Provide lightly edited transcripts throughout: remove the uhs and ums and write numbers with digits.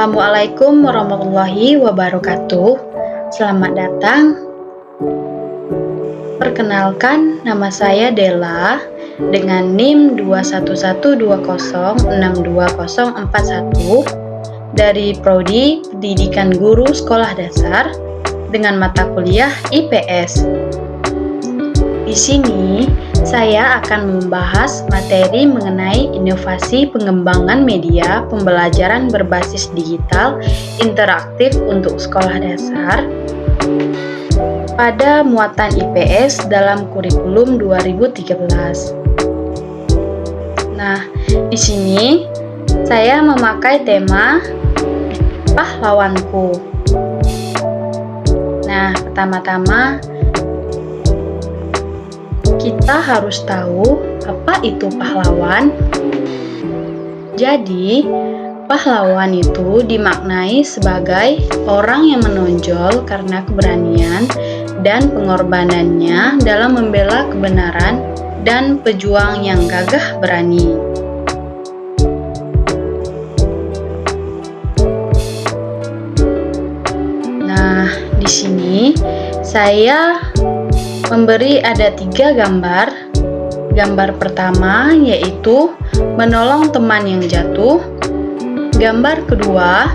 Assalamualaikum warahmatullahi wabarakatuh. Selamat datang. Perkenalkan, nama saya Della dengan NIM 21120624041 dari Prodi Pendidikan Guru Sekolah Dasar dengan mata kuliah IPS. Di sini, saya akan membahas materi mengenai inovasi pengembangan media pembelajaran berbasis digital interaktif untuk sekolah dasar pada muatan IPS dalam kurikulum 2013. Nah, di sini saya memakai tema pahlawanku. Nah, pertama-tama kita harus tahu apa itu pahlawan. Jadi, pahlawan itu dimaknai sebagai orang yang menonjol karena keberanian dan pengorbanannya dalam membela kebenaran dan pejuang yang gagah berani. Nah, di sini saya memberi ada 3 gambar. Gambar pertama yaitu menolong teman yang jatuh. Gambar kedua,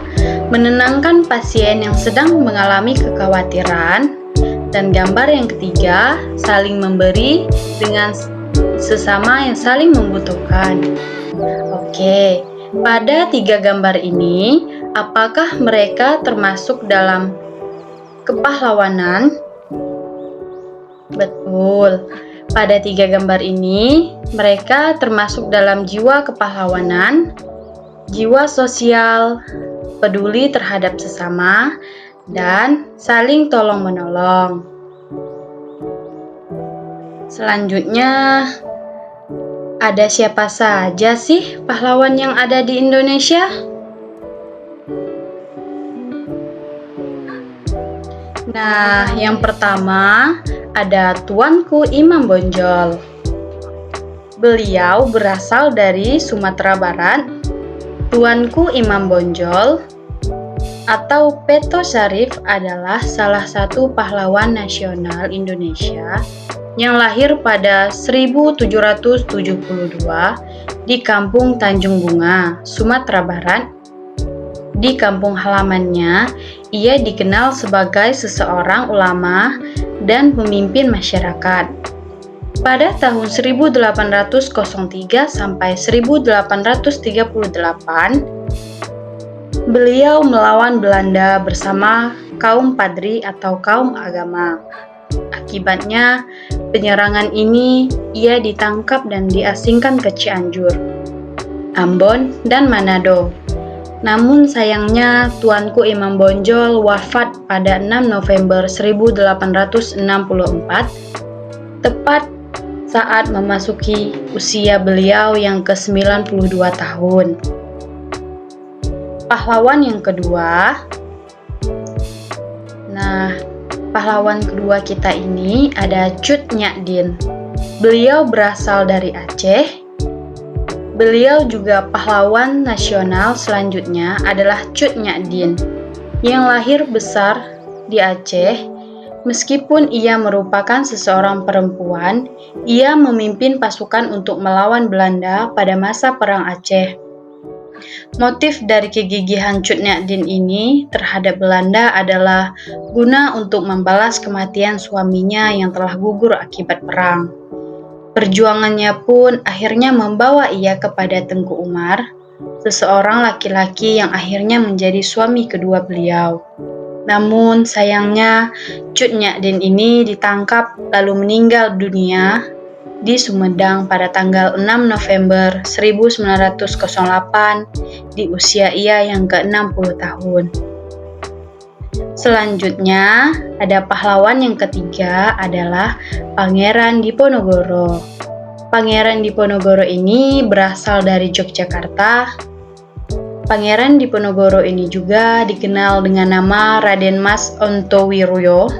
menenangkan pasien yang sedang mengalami kekhawatiran. Dan gambar yang ketiga, saling memberi dengan sesama yang saling membutuhkan. Oke, pada 3 gambar ini, apakah mereka termasuk dalam kepahlawanan? Betul. Pada 3 gambar ini, mereka termasuk dalam jiwa kepahlawanan, jiwa sosial, peduli terhadap sesama, dan saling tolong-menolong. Selanjutnya, ada siapa saja sih pahlawan yang ada di Indonesia? Nah, yang pertama ada Tuanku Imam Bonjol. Beliau berasal dari Sumatera Barat. Tuanku Imam Bonjol atau Peto Syarif adalah salah satu pahlawan nasional Indonesia yang lahir pada 1772 di Kampung Tanjung Bunga, Sumatera Barat. Di kampung halamannya, ia dikenal sebagai seseorang ulama dan pemimpin masyarakat. Pada tahun 1803 sampai 1838, beliau melawan Belanda bersama kaum padri atau kaum agama. Akibatnya, penyerangan ini ia ditangkap dan diasingkan ke Cianjur, Ambon, dan Manado. Namun sayangnya Tuanku Imam Bonjol wafat pada 6 November 1864, tepat saat memasuki usia beliau yang ke-92 tahun. Pahlawan yang kedua. Nah, pahlawan kedua kita ini ada Cut Nyak Dien. Beliau berasal dari Aceh. Beliau juga pahlawan nasional selanjutnya adalah Cut Nyak Dien yang lahir besar di Aceh. Meskipun ia merupakan seseorang perempuan, ia memimpin pasukan untuk melawan Belanda pada masa Perang Aceh. Motif dari kegigihan Cut Nyak Dien ini terhadap Belanda adalah guna untuk membalas kematian suaminya yang telah gugur akibat perang. Perjuangannya pun akhirnya membawa ia kepada Tengku Umar, seseorang laki-laki yang akhirnya menjadi suami kedua beliau. Namun sayangnya Cut Nyak Dien ini ditangkap lalu meninggal dunia di Sumedang pada tanggal 6 November 1908 di usia ia yang ke-60 tahun. Selanjutnya, ada pahlawan yang ketiga adalah Pangeran Diponegoro. Pangeran Diponegoro ini berasal dari Yogyakarta. Pangeran Diponegoro ini juga dikenal dengan nama Raden Mas Ontowiro.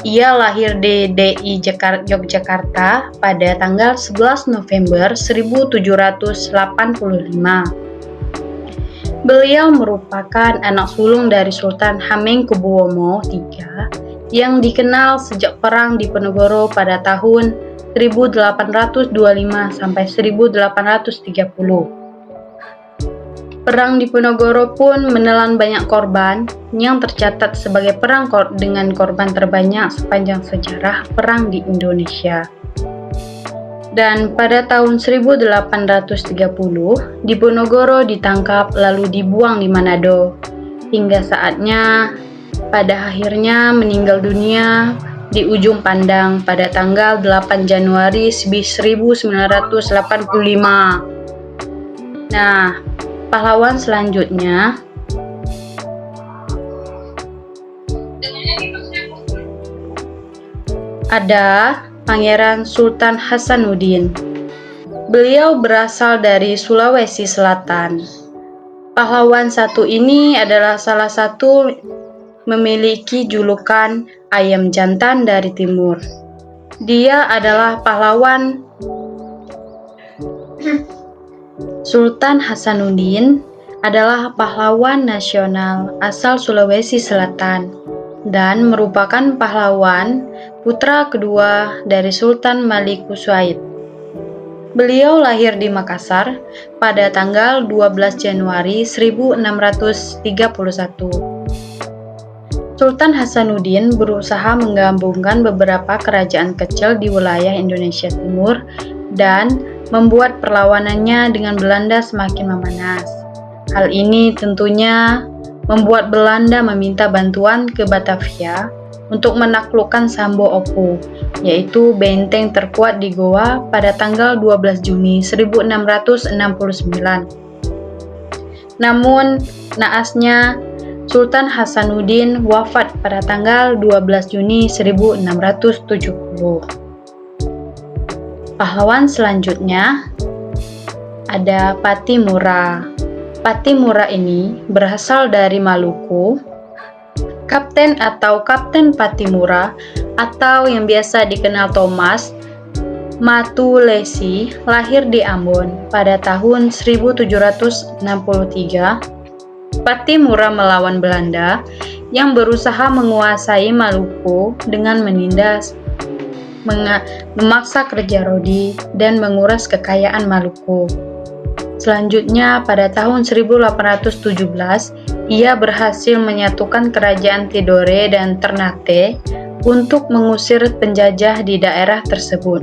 Ia lahir di DI Yogyakarta pada tanggal 11 November 1785. Beliau merupakan anak sulung dari Sultan Hamengkubuwono III yang dikenal sejak Perang Diponegoro pada tahun 1825 sampai 1830. Perang Diponegoro pun menelan banyak korban yang tercatat sebagai perang dengan korban terbanyak sepanjang sejarah perang di Indonesia. Dan pada tahun 1830, Diponegoro ditangkap lalu dibuang di Manado, hingga saatnya pada akhirnya meninggal dunia di ujung Pandang pada tanggal 8 Januari 1985. Nah, pahlawan selanjutnya ada Pangeran Sultan Hasanuddin. Beliau berasal dari Sulawesi Selatan. Pahlawan satu ini adalah salah satu memiliki julukan ayam jantan dari timur. Dia adalah pahlawan Sultan Hasanuddin adalah pahlawan nasional asal Sulawesi Selatan dan merupakan pahlawan putra kedua dari Sultan Maliku Said. Beliau lahir di Makassar pada tanggal 12 Januari 1631. Sultan Hasanuddin berusaha menggabungkan beberapa kerajaan kecil di wilayah Indonesia Timur dan membuat perlawanannya dengan Belanda semakin memanas. Hal ini tentunya membuat Belanda meminta bantuan ke Batavia untuk menaklukkan Sambo Opu, yaitu benteng terkuat di Goa pada tanggal 12 Juni 1669. Namun, naasnya Sultan Hasanuddin wafat pada tanggal 12 Juni 1670. Pahlawan selanjutnya ada Pattimura. Pattimura ini berasal dari Maluku. Kapten Pattimura atau yang biasa dikenal Thomas Matulesi lahir di Ambon pada tahun 1763. Pattimura melawan Belanda yang berusaha menguasai Maluku dengan menindas, memaksa kerja rodi, dan menguras kekayaan Maluku. Selanjutnya, pada tahun 1817, ia berhasil menyatukan kerajaan Tidore dan Ternate untuk mengusir penjajah di daerah tersebut.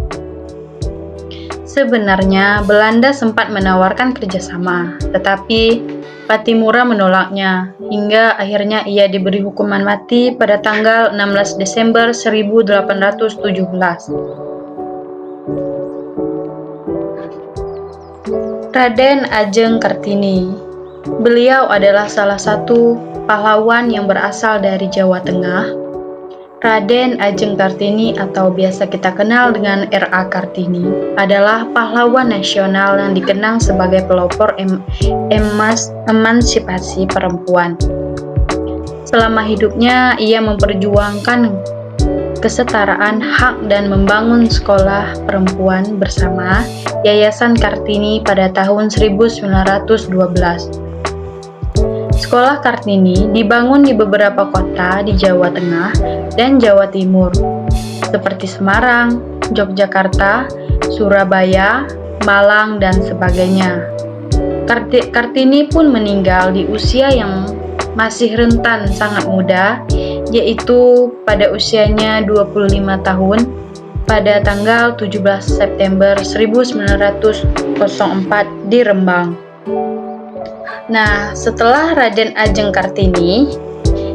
Sebenarnya, Belanda sempat menawarkan kerjasama, tetapi Pattimura menolaknya, hingga akhirnya ia diberi hukuman mati pada tanggal 16 Desember 1817. Raden Ajeng Kartini. Beliau adalah salah satu pahlawan yang berasal dari Jawa Tengah. Raden Ajeng Kartini atau biasa kita kenal dengan R.A. Kartini adalah pahlawan nasional yang dikenang sebagai pelopor emansipasi perempuan. Selama hidupnya, ia memperjuangkan kesetaraan hak dan membangun sekolah perempuan bersama Yayasan Kartini pada tahun 1912. Sekolah Kartini dibangun di beberapa kota di Jawa Tengah dan Jawa Timur, seperti Semarang, Yogyakarta, Surabaya, Malang, dan sebagainya. Kartini pun meninggal di usia yang masih rentan sangat muda, yaitu pada usianya 25 tahun pada tanggal 17 September 1904 di Rembang. Nah, setelah Raden Ajeng Kartini,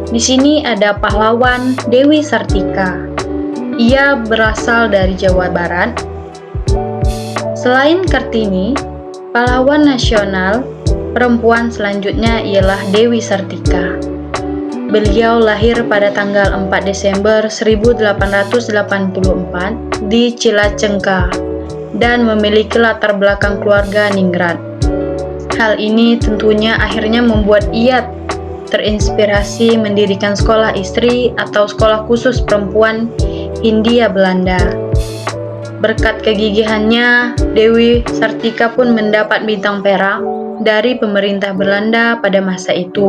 di sini ada pahlawan Dewi Sartika. Ia berasal dari Jawa Barat. Selain Kartini, pahlawan nasional perempuan selanjutnya ialah Dewi Sartika. Beliau lahir pada tanggal 4 Desember 1884 di Cilacengka dan memiliki latar belakang keluarga ningrat. Hal ini tentunya akhirnya membuat ia terinspirasi mendirikan sekolah istri atau sekolah khusus perempuan Hindia Belanda. Berkat kegigihannya, Dewi Sartika pun mendapat bintang perak dari pemerintah Belanda pada masa itu.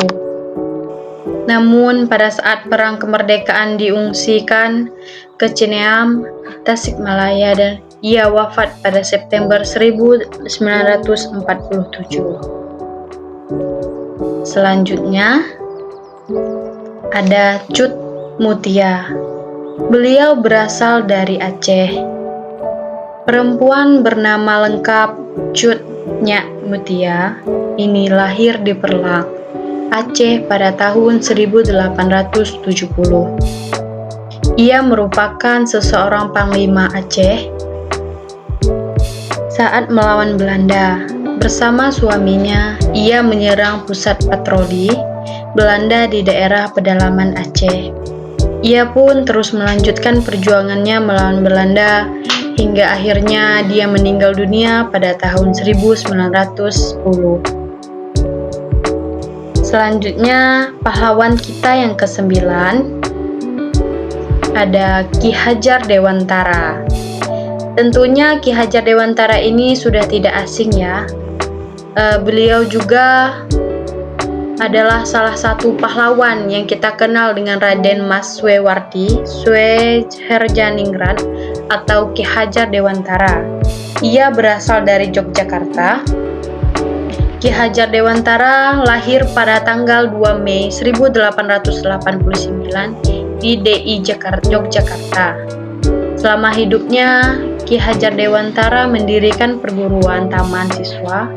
Namun pada saat perang kemerdekaan diungsikan ke Cineam, Tasikmalaya, dan ia wafat pada September 1947. Selanjutnya ada Cut Mutia. Beliau berasal dari Aceh. Perempuan bernama lengkap Cut Nyak Mutia ini lahir di Perlak, Aceh pada tahun 1870. Ia merupakan seseorang panglima Aceh saat melawan Belanda. Bersama suaminya, ia menyerang pusat patroli Belanda di daerah pedalaman Aceh. Ia pun terus melanjutkan perjuangannya melawan Belanda hingga akhirnya dia meninggal dunia pada tahun 1910. Selanjutnya, pahlawan kita yang ke-9 ada Ki Hajar Dewantara. Tentunya Ki Hajar Dewantara ini sudah tidak asing ya. Beliau juga adalah salah satu pahlawan yang kita kenal dengan Raden Mas Swewardi, Sweherjaningrat atau Ki Hajar Dewantara. Ia berasal dari Yogyakarta. Ki Hajar Dewantara lahir pada tanggal 2 Mei 1889 di DI Yogyakarta. Selama hidupnya, Ki Hajar Dewantara mendirikan perguruan taman siswa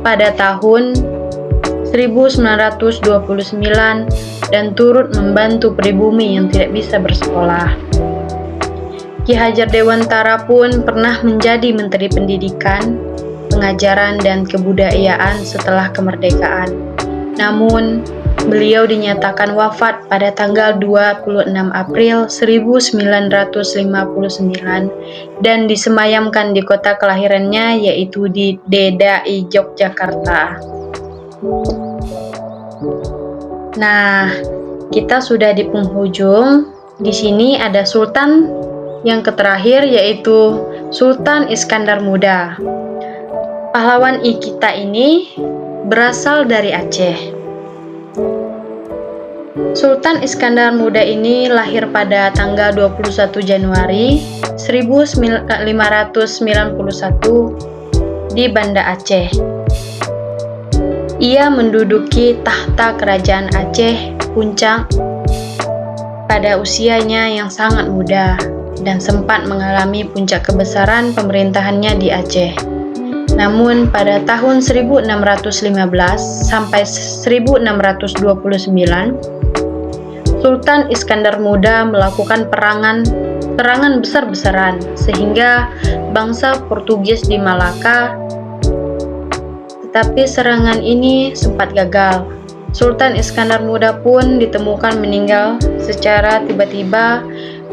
pada tahun 1929 dan turut membantu pribumi yang tidak bisa bersekolah. Ki Hajar Dewantara pun pernah menjadi Menteri Pendidikan, Pengajaran, dan Kebudayaan setelah kemerdekaan. Namun, beliau dinyatakan wafat pada tanggal 26 April 1959 dan disemayamkan di kota kelahirannya yaitu di DDI Yogyakarta. Nah, kita sudah di penghujung. Di sini ada sultan yang terakhir yaitu Sultan Iskandar Muda. Pahlawan kita ini berasal dari Aceh. Sultan Iskandar Muda ini lahir pada tanggal 21 Januari 1591 di Banda Aceh. Ia menduduki tahta kerajaan Aceh Puncak pada usianya yang sangat muda dan sempat mengalami puncak kebesaran pemerintahannya di Aceh. Namun pada tahun 1615 sampai 1629, Sultan Iskandar Muda melakukan serangan besar-besaran sehingga bangsa Portugis di Malaka, tetapi serangan ini sempat gagal. Sultan Iskandar Muda pun ditemukan meninggal secara tiba-tiba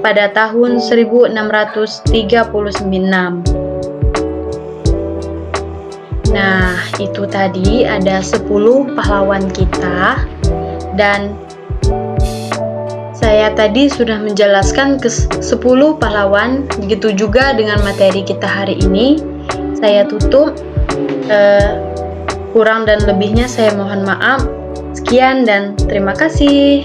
pada tahun 1639. Nah, itu tadi ada 10 pahlawan kita, dan saya tadi sudah menjelaskan ke 10 pahlawan. Begitu juga dengan materi kita hari ini. Saya tutup. Kurang dan lebihnya saya mohon maaf. Sekian dan terima kasih.